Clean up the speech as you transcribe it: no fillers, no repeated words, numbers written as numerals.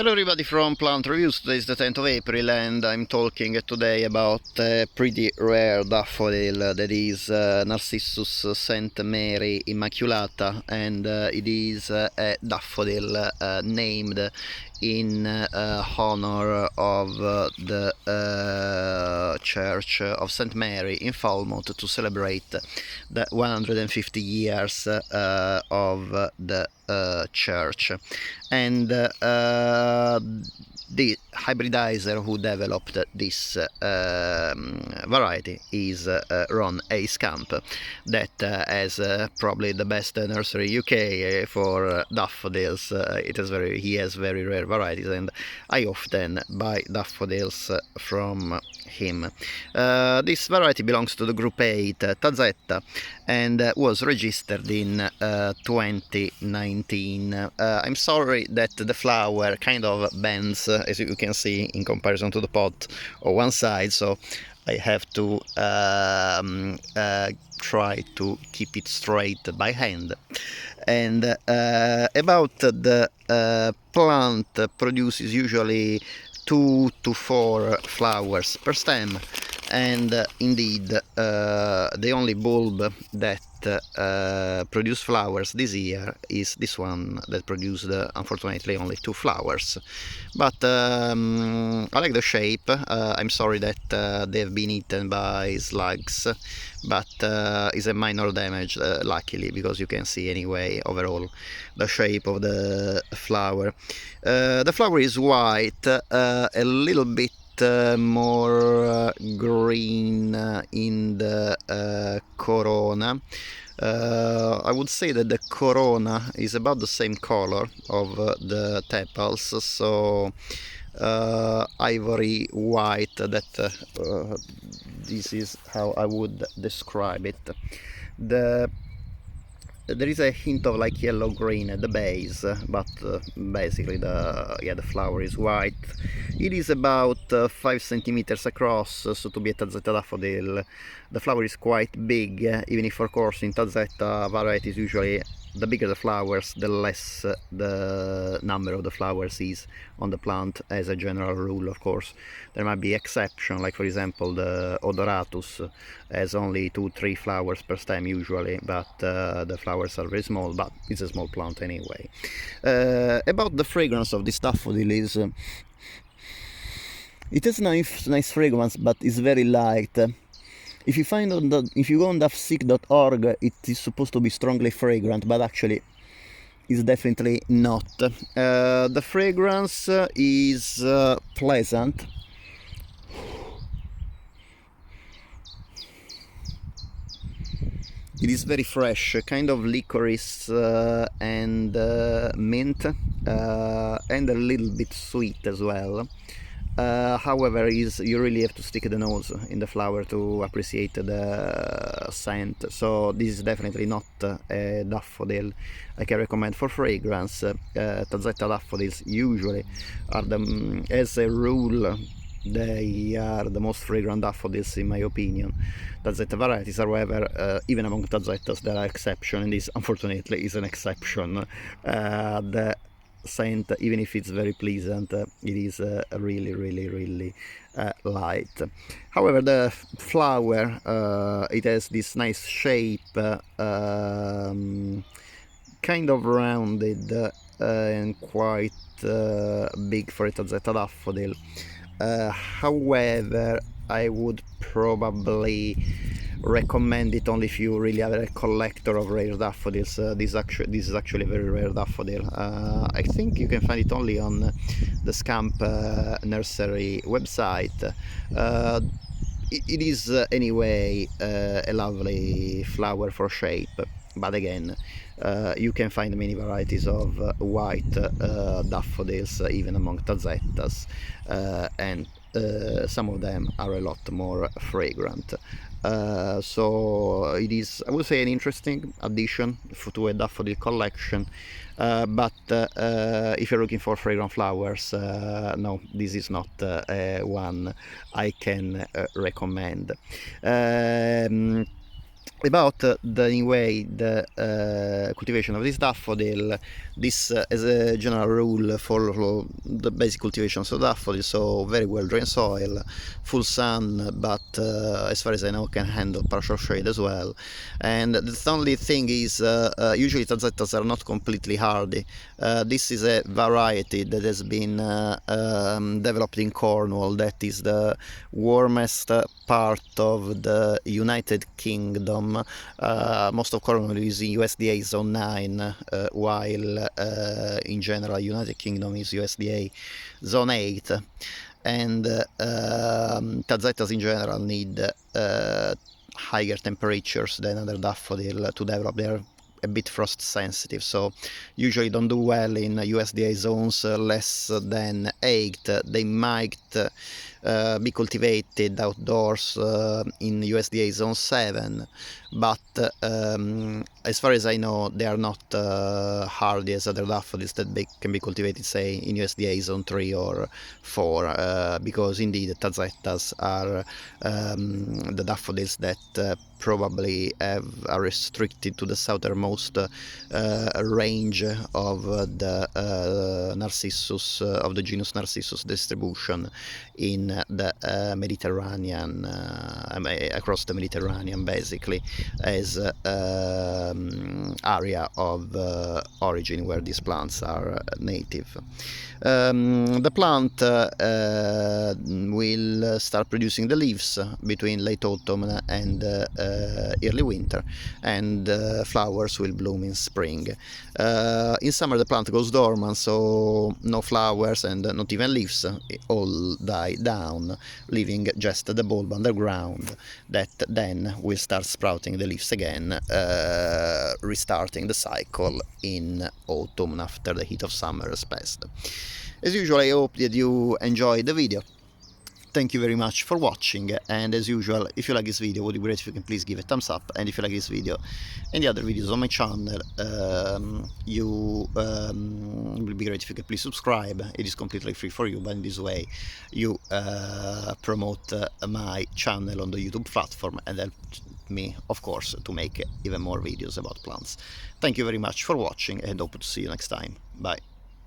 Hello everybody from Plant Reviews. Today is the 10th of April and I'm talking today about a pretty rare daffodil that is Narcissus Saint Mary Immaculata, and it is a daffodil named in honor of the Church of Saint Mary in Falmouth to celebrate the 150 years of the church. And the hybridizer who developed this variety is Ron A. Scamp, that has probably the best nursery UK for daffodils. He has very rare varieties, and I often buy daffodils from him. This variety belongs to the group 8 Tazetta and was registered in 2019. I'm sorry that the flower kind of bends, as you can see, in comparison to the pot on one side, so I have to try to keep it straight by hand. And about the plant produces usually 2 to 4 flowers per stem, and indeed the only bulb that produced flowers this year is this one that produced unfortunately only 2 flowers. But I like the shape. I'm sorry that they've been eaten by slugs, but it's a minor damage, luckily, because you can see anyway overall the shape of the flower. The flower is white, a little bit more green in the corona. I would say that the corona is about the same color of the tepals, so ivory white. That this is how I would describe it. There is a hint of like yellow-green at the base, but basically the flower is white. It is about 5 centimeters across, so to be a tazzetta daffodil, the flower is quite big, even if of course in tazzetta varieties usually the bigger the flowers, the less the number of the flowers is on the plant, as a general rule. Of course, there might be exceptions, like for example the odoratus has only 2-3 flowers per stem usually, but the flowers are very small, but it's a small plant anyway. About the fragrance of this daffodil is it has nice fragrance, but it's very light. If you go on daffsick.org, it is supposed to be strongly fragrant, but actually it's definitely not. The fragrance is pleasant. It is very fresh, kind of licorice and mint, and a little bit sweet as well. However, you really have to stick the nose in the flower to appreciate the scent, so this is definitely not a daffodil I can recommend for fragrance. Tazzetta daffodils usually are as a rule, they are the most fragrant daffodils in my opinion. Tazzetta varieties, however, even among tazzettas there are exceptions, and this unfortunately is an exception. The scent, even if it's very pleasant, it is really light. However, the flower, it has this nice shape, kind of rounded and quite big for a tazzetta daffodil. However, I would probably recommend it only if you really are a collector of rare daffodils. This is actually a very rare daffodil. I think you can find it only on the Scamp nursery website. It is anyway a lovely flower for shape, but again, you can find many varieties of white daffodils even among tazettas, and some of them are a lot more fragrant. So it is, I would say, an interesting addition to a daffodil collection, but if you're looking for fragrant flowers, no, this is not one I can recommend. About the cultivation of this daffodil, this as a general rule follow the basic cultivations of daffodil, so very well drained soil, full sun, but as far as I know can handle partial shade as well. And the only thing is usually tazettas are not completely hardy. This is a variety that has been developed in Cornwall, that is the warmest part of the United Kingdom. Most of Cornwall is USDA Zone 9, while in general United Kingdom is USDA Zone 8. And tazettas in general need higher temperatures than other daffodil to develop. They're a bit frost sensitive, so usually don't do well in USDA zones less than 8. They might be cultivated outdoors in USDA zone 7, but as far as I know they are not hardy as other daffodils that can be cultivated, say, in USDA zone 3 or 4, because indeed tazettas are the daffodils that probably are restricted to the southernmost range of the Narcissus, of the genus Narcissus distribution in the Mediterranean, across the Mediterranean, basically, as area of origin where these plants are native. The plant will start producing the leaves between late autumn and early winter, and flowers will bloom in spring. In summer the plant goes dormant, so no flowers and not even leaves, all die down, leaving just the bulb underground that then will start sprouting the leaves again, restarting the cycle in autumn after the heat of summer has passed. As usual, I hope that you enjoyed the video. Thank you very much for watching, and as usual, if you like this video, would be great if you can please give a thumbs up, and if you like this video and the other videos on my channel, it would be great if you could please subscribe. It is completely free for you, but in this way you promote my channel on the YouTube platform and help me, of course, to make even more videos about plants. Thank you very much for watching, and hope to see you next time. Bye.